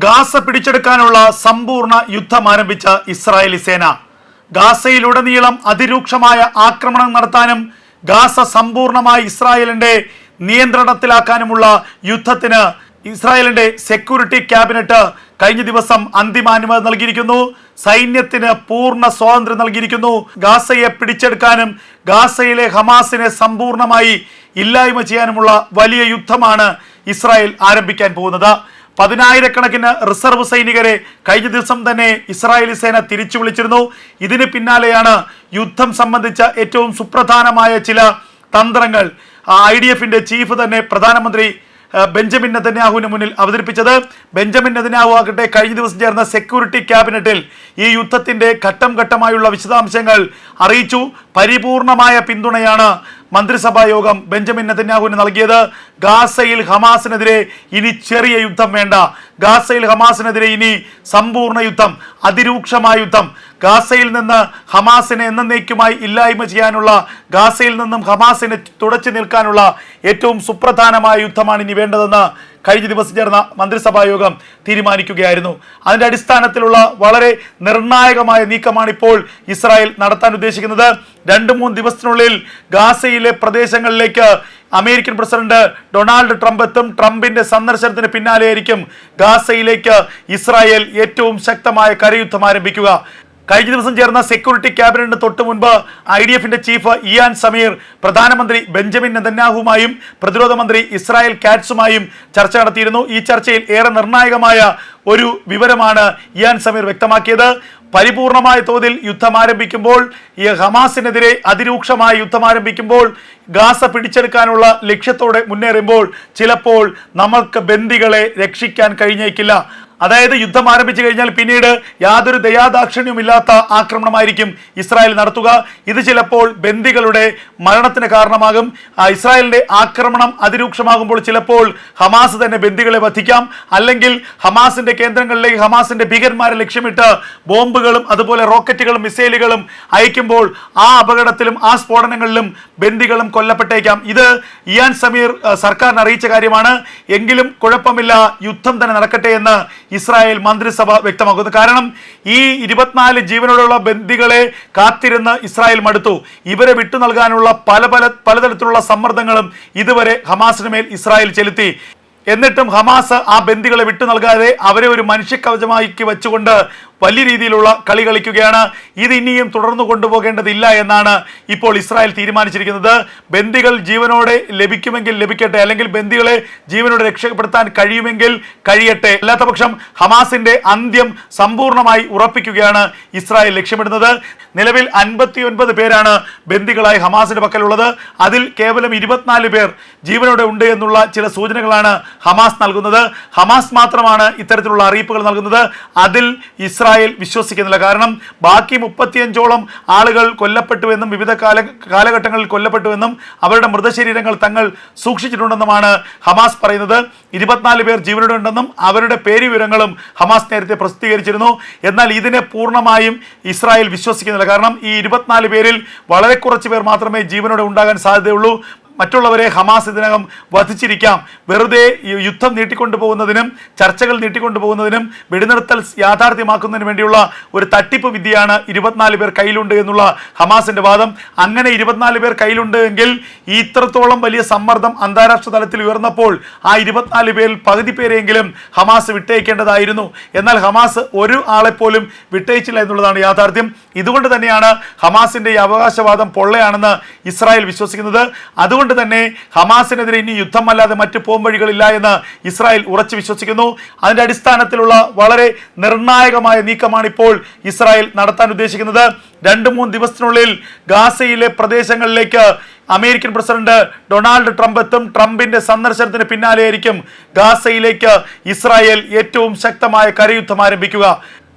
Gaza പിടിച്ചെടുക്കാനുള്ള സമ്പൂർണ്ണ യുദ്ധം ആരംഭിച്ച ഇസ്രായേലി സേന ഗാസയിലുടനീളം അതിരൂക്ഷമായ ആക്രമണം നടത്താനും ഗാസ സമ്പൂർണ്ണമായി ഇസ്രായേലിന്റെ നിയന്ത്രണത്തിലാക്കാനുമുള്ള യുദ്ധത്തിന് ഇസ്രായേലിന്റെ സെക്യൂരിറ്റി ക്യാബിനറ്റ് കഴിഞ്ഞ ദിവസം അന്തിമാനുമതി നൽകിയിരിക്കുന്നു. സൈന്യത്തിന് പൂർണ്ണ സ്വാതന്ത്ര്യം നൽകിയിരിക്കുന്നു. ഗാസയെ പിടിച്ചെടുക്കാനും ഗാസയിലെ ഹമാസിനെ സമ്പൂർണ്ണമായി ഇല്ലായ്മ ചെയ്യാനുമുള്ള വലിയ യുദ്ധമാണ് ഇസ്രായേൽ ആരംഭിക്കാൻ പോകുന്നത്. 10,000-കണക്കിന് റിസർവ് സൈനികരെ കഴിഞ്ഞ ദിവസം തന്നെ ഇസ്രായേലി സേന തിരിച്ചു വിളിച്ചിരുന്നു. ഇതിന് പിന്നാലെയാണ് യുദ്ധം സംബന്ധിച്ച ഏറ്റവും സുപ്രധാനമായ ചില തന്ത്രങ്ങൾ IDF-ന്റെ ചീഫ് തന്നെ പ്രധാനമന്ത്രി ബെഞ്ചമിൻ നെതന്യാഹുവിന് മുന്നിൽ അവതരിപ്പിച്ചത്. ബെഞ്ചമിൻ നെതന്യാഹു ആകട്ടെ കഴിഞ്ഞ ദിവസം ചേർന്ന സെക്യൂരിറ്റി ക്യാബിനറ്റിൽ ഈ യുദ്ധത്തിന്റെ ഘട്ടം ഘട്ടമായുള്ള വിശദാംശങ്ങൾ അറിയിച്ചു. പരിപൂർണമായ പിന്തുണയാണ് മന്ത്രിസഭാ യോഗം ബെഞ്ചമിൻ നെതന്യാഹുവിന് നൽകിയത്. ഗാസയിൽ ഹമാസിനെതിരെ ഇനി ചെറിയ യുദ്ധം വേണ്ട, ഗാസയിൽ ഹമാസിനെതിരെ ഇനി സമ്പൂർണ്ണ യുദ്ധം, അതിരൂക്ഷമായ യുദ്ധം, ഗാസയിൽ നിന്ന് ഹമാസിനെ എന്നേക്കുമായി ഇല്ലായ്മ ചെയ്യാനുള്ള, ഗാസയിൽ നിന്നും ഹമാസിനെ തുടച്ചു നിൽക്കാനുള്ള ഏറ്റവും സുപ്രധാനമായ യുദ്ധമാണ് ഇനി വേണ്ടതെന്ന് കഴിഞ്ഞ ദിവസം ചേർന്ന മന്ത്രിസഭാ യോഗം തീരുമാനിക്കുകയായിരുന്നു. അതിന്റെ അടിസ്ഥാനത്തിലുള്ള വളരെ നിർണായകമായ നീക്കമാണ് ഇപ്പോൾ ഇസ്രായേൽ നടത്താൻ ഉദ്ദേശിക്കുന്നത്. 2-3 ദിവസത്തിനുള്ളിൽ ഗാസയിലെ പ്രദേശങ്ങളിലേക്ക് അമേരിക്കൻ പ്രസിഡന്റ് ഡൊണാൾഡ് ട്രംപ് എത്തും. ട്രംപിന്റെ സന്ദർശനത്തിന് പിന്നാലെയായിരിക്കും ഗാസയിലേക്ക് ഇസ്രായേൽ ഏറ്റവും ശക്തമായ കരയുദ്ധം ആരംഭിക്കുക. കഴിഞ്ഞ ദിവസം ചേർന്ന സെക്യൂരിറ്റി ക്യാബിനറ്റിന് തൊട്ട് മുൻപ് IDF-ന്റെ ചീഫ് ഇയാൻ സമീർ പ്രധാനമന്ത്രി ബെഞ്ചമിൻ നെതന്യാഹുവുമായും പ്രതിരോധ മന്ത്രി ഇസ്രായേൽ കാറ്റ്സുമായും ചർച്ച നടത്തിയിരുന്നു. ഈ ചർച്ചയിൽ ഏറെ നിർണായകമായ ഒരു വിവരമാണ് ഇയാൻ സമീർ വ്യക്തമാക്കിയത്. പരിപൂർണമായ തോതിൽ യുദ്ധം ആരംഭിക്കുമ്പോൾ, ഈ ഹമാസിനെതിരെ അതിരൂക്ഷമായ യുദ്ധം ആരംഭിക്കുമ്പോൾ, ഗാസ പിടിച്ചെടുക്കാനുള്ള ലക്ഷ്യത്തോടെ മുന്നേറുമ്പോൾ ചിലപ്പോൾ നമ്മൾക്ക് ബന്ദികളെ രക്ഷിക്കാൻ കഴിഞ്ഞേക്കില്ല. അതായത് യുദ്ധം ആരംഭിച്ചു കഴിഞ്ഞാൽ പിന്നീട് യാതൊരു ദയാദാക്ഷിണ്യമില്ലാത്ത ആക്രമണമായിരിക്കും ഇസ്രായേൽ നടത്തുക. ഇത് ചിലപ്പോൾ ബന്ദികളുടെ മരണത്തിന് കാരണമാകും. ഇസ്രായേലിന്റെ ആക്രമണം അതിരൂക്ഷമാകുമ്പോൾ ചിലപ്പോൾ ഹമാസ് തന്നെ ബന്ദികളെ വധിക്കാം. അല്ലെങ്കിൽ ഹമാസിന്റെ കേന്ദ്രങ്ങളിലേക്ക് ഹമാസിന്റെ ഭീകരന്മാരെ ലക്ഷ്യമിട്ട് ബോംബുകളും അതുപോലെ റോക്കറ്റുകളും മിസൈലുകളും അയക്കുമ്പോൾ ആ അപകടത്തിലും ആ സ്ഫോടനങ്ങളിലും ബന്ദികളും കൊല്ലപ്പെട്ടേക്കാം. ഇത് ഇയാൻ സമീർ സർക്കാരിനെ അറിയിച്ച കാര്യമാണ്. എങ്കിലും കുഴപ്പമില്ല, യുദ്ധം തന്നെ നടക്കട്ടെ എന്ന് ഇസ്രായേൽ മന്ത്രിസഭ വ്യക്തമാക്കുന്നു. കാരണം ഈ 24 ജീവനോടുള്ള ബന്ദികളെ കാത്തിരുന്ന് ഇസ്രായേൽ മടുത്തു. ഇവരെ വിട്ടു നൽകാനുള്ള പലതരത്തിലുള്ള സമ്മർദ്ദങ്ങളും ഇതുവരെ ഹമാസിന് മേൽ ഇസ്രായേൽ ചെലുത്തി. എന്നിട്ടും ഹമാസ് ആ ബന്ദികളെ വിട്ടു നൽകാതെ അവരെ ഒരു മനുഷ്യക്കവചമാക്കി വെച്ചുകൊണ്ട് വലിയ രീതിയിലുള്ള കളി കളിക്കുകയാണ്. ഇത് ഇനിയും തുടർന്നു കൊണ്ടുപോകേണ്ടതില്ല എന്നാണ് ഇപ്പോൾ ഇസ്രായേൽ തീരുമാനിച്ചിരിക്കുന്നത്. ബന്ദികൾ ജീവനോടെ ലഭിക്കുമെങ്കിൽ ലഭിക്കട്ടെ, അല്ലെങ്കിൽ ബന്ദികളെ ജീവനോടെ രക്ഷപ്പെടുത്താൻ കഴിയുമെങ്കിൽ കഴിയട്ടെ. അല്ലാത്ത പക്ഷം ഹമാസിന്റെ അന്ത്യം സമ്പൂർണ്ണമായി ഉറപ്പിക്കുകയാണ് ഇസ്രായേൽ ലക്ഷ്യമിടുന്നത്. നിലവിൽ 59 പേരാണ് ബന്ദികളായി ഹമാസിന്റെ പക്കലുള്ളത്. അതിൽ കേവലം 24 പേർ ജീവനോടെ ഉണ്ട് എന്നുള്ള ചില സൂചനകളാണ് ഹമാസ് നൽകുന്നത്. ഹമാസ് മാത്രമാണ് ഇത്തരത്തിലുള്ള അറിയിപ്പുകൾ നൽകുന്നത്. അതിൽ ഇസ്രായേൽ വിശ്വസിക്കുന്നില്ല. കാരണം ബാക്കി 35ഓളം ആളുകൾ കൊല്ലപ്പെട്ടുവെന്നും വിവിധ കാലഘട്ടങ്ങളിൽ കൊല്ലപ്പെട്ടുവെന്നും അവരുടെ മൃതശരീരങ്ങൾ തങ്ങൾ സൂക്ഷിച്ചിട്ടുണ്ടെന്നുമാണ് ഹമാസ് പറയുന്നത്. 24 പേർ ജീവനോടെ ഉണ്ടെന്നും അവരുടെ പേര് വിവരങ്ങളും ഹമാസ് നേരത്തെ പ്രസിദ്ധീകരിച്ചിരുന്നു. എന്നാൽ ഇതിനെ പൂർണ്ണമായും ഇസ്രായേൽ വിശ്വസിക്കുന്നില്ല. കാരണം ഈ 24 പേരിൽ വളരെ കുറച്ച് പേർ മാത്രമേ ജീവനോടെ ഉണ്ടാകാൻ സാധ്യതയുള്ളൂ. മറ്റുള്ളവരെ ഹമാസ് ഇതിനകം വധിച്ചിരിക്കാം. വെറുതെ യുദ്ധം നീട്ടിക്കൊണ്ടുപോകുന്നതിനും ചർച്ചകൾ നീട്ടിക്കൊണ്ടുപോകുന്നതിനും വെടിനിർത്തൽ യാഥാർത്ഥ്യമാക്കുന്നതിന് വേണ്ടിയുള്ള ഒരു തട്ടിപ്പ് വിദ്യയാണ് 24 പേർ കയ്യിലുണ്ട് എന്നുള്ള ഹമാസിന്റെ വാദം. അങ്ങനെ 24 പേർ കയ്യിലുണ്ട് എങ്കിൽ ഇത്രത്തോളം വലിയ സമ്മർദ്ദം അന്താരാഷ്ട്ര തലത്തിൽ ഉയർന്നപ്പോൾ ആ 24 പേരിൽ പകുതി പേരെങ്കിലും ഹമാസ് വിട്ടയക്കേണ്ടതായിരുന്നു. എന്നാൽ ഹമാസ് ഒരു ആളെപ്പോലും വിട്ടയച്ചില്ല എന്നുള്ളതാണ് യാഥാർത്ഥ്യം. ഇതുകൊണ്ട് തന്നെയാണ് ഹമാസിന്റെ ഈ അവകാശവാദം പൊള്ളയാണെന്ന് ഇസ്രായേൽ വിശ്വസിക്കുന്നത്. അതുകൊണ്ട് തന്നെ ഹമാസിനെതിരെ ഇനി യുദ്ധമല്ലാതെ മറ്റ് പോംവഴികളില്ല എന്ന് ഇസ്രായേൽ ഉറച്ചു വിശ്വസിക്കുന്നു. അതിന്റെ അടിസ്ഥാനത്തിലുള്ള വളരെ നിർണായകമായ നീക്കമാണ് ഇപ്പോൾ ഇസ്രായേൽ നടത്താൻ ഉദ്ദേശിക്കുന്നത്. 2-3 ദിവസത്തിനുള്ളിൽ ഗാസയിലെ പ്രദേശങ്ങളിലേക്ക് അമേരിക്കൻ പ്രസിഡന്റ് ഡൊണാൾഡ് ട്രംപ് എത്തും. ട്രംപിന്റെ സന്ദർശനത്തിന് പിന്നാലെയായിരിക്കും ഗാസയിലേക്ക് ഇസ്രായേൽ ഏറ്റവും ശക്തമായ കരയുദ്ധം ആരംഭിക്കുക.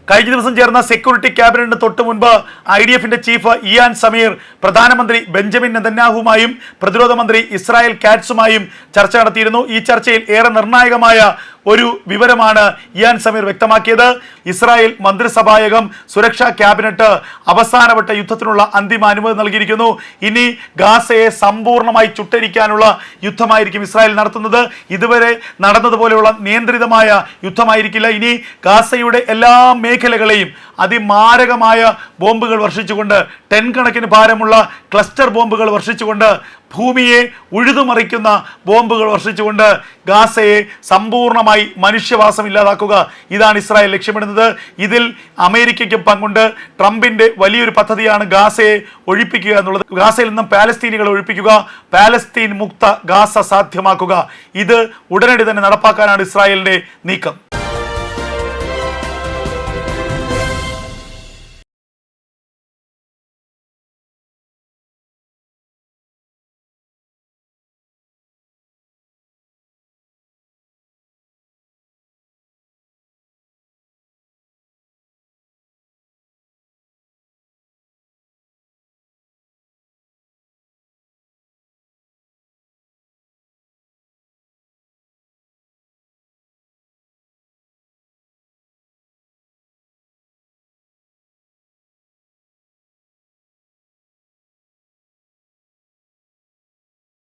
കഴിഞ്ഞ ദിവസം ചേർന്ന സെക്യൂരിറ്റി ക്യാബിനറ്റിന് തൊട്ട് മുൻപ് IDF-ന്റെ ചീഫ് ഇയാൻ സമീർ പ്രധാനമന്ത്രി ബെഞ്ചമിൻ നെതന്യാഹുവുമായും പ്രതിരോധ മന്ത്രി ഇസ്രായേൽ കാറ്റ്സുമായും ചർച്ച നടത്തിയിരുന്നു. ഈ ചർച്ചയിൽ ഏറെ നിർണായകമായ ഒരു വിവരമാണ് ഇയാൻ സമീർ വ്യക്തമാക്കിയത്. ഇസ്രായേൽ മന്ത്രിസഭായോഗം സുരക്ഷാ ക്യാബിനറ്റ് അവസാനവട്ട യുദ്ധത്തിനുള്ള അന്തിമ അനുമതി നൽകിയിരിക്കുന്നു. ഇനി ഗാസയെ സമ്പൂർണ്ണമായി ചുട്ടരിക്കാനുള്ള യുദ്ധമായിരിക്കും ഇസ്രായേൽ നടത്തുന്നത്. ഇതുവരെ നടന്നതുപോലെയുള്ള നിയന്ത്രിതമായ യുദ്ധമായിരിക്കില്ല. ഇനി ഗാസയുടെ എല്ലാ മേഖലകളെയും അതിമാരകമായ ബോംബുകൾ വർഷിച്ചുകൊണ്ട്, ടെൻ കണക്കിന് ഭാരമുള്ള ക്ലസ്റ്റർ ബോംബുകൾ വർഷിച്ചുകൊണ്ട്, ഭൂമിയെ ഉഴുതുമറിക്കുന്ന ബോംബുകൾ വർഷിച്ചുകൊണ്ട് ഗാസയെ സമ്പൂർണ്ണമായി മനുഷ്യവാസം ഇല്ലാതാക്കുക. ഇതാണ് ഇസ്രായേൽ ലക്ഷ്യമിടുന്നത്. ഇതിൽ അമേരിക്കയ്ക്ക് പങ്കുണ്ട്. ട്രംപിന്റെ വലിയൊരു പദ്ധതിയാണ് ഗാസയെ ഒഴിപ്പിക്കുക എന്നുള്ളത്. ഗാസയിൽ നിന്നും പാലസ്തീനികളെ ഒഴിപ്പിക്കുക, പാലസ്തീൻ മുക്ത ഗാസ സാധ്യമാക്കുക. ഇത് ഉടനടി തന്നെ നടപ്പാക്കാനാണ് ഇസ്രായേലിന്റെ നീക്കം.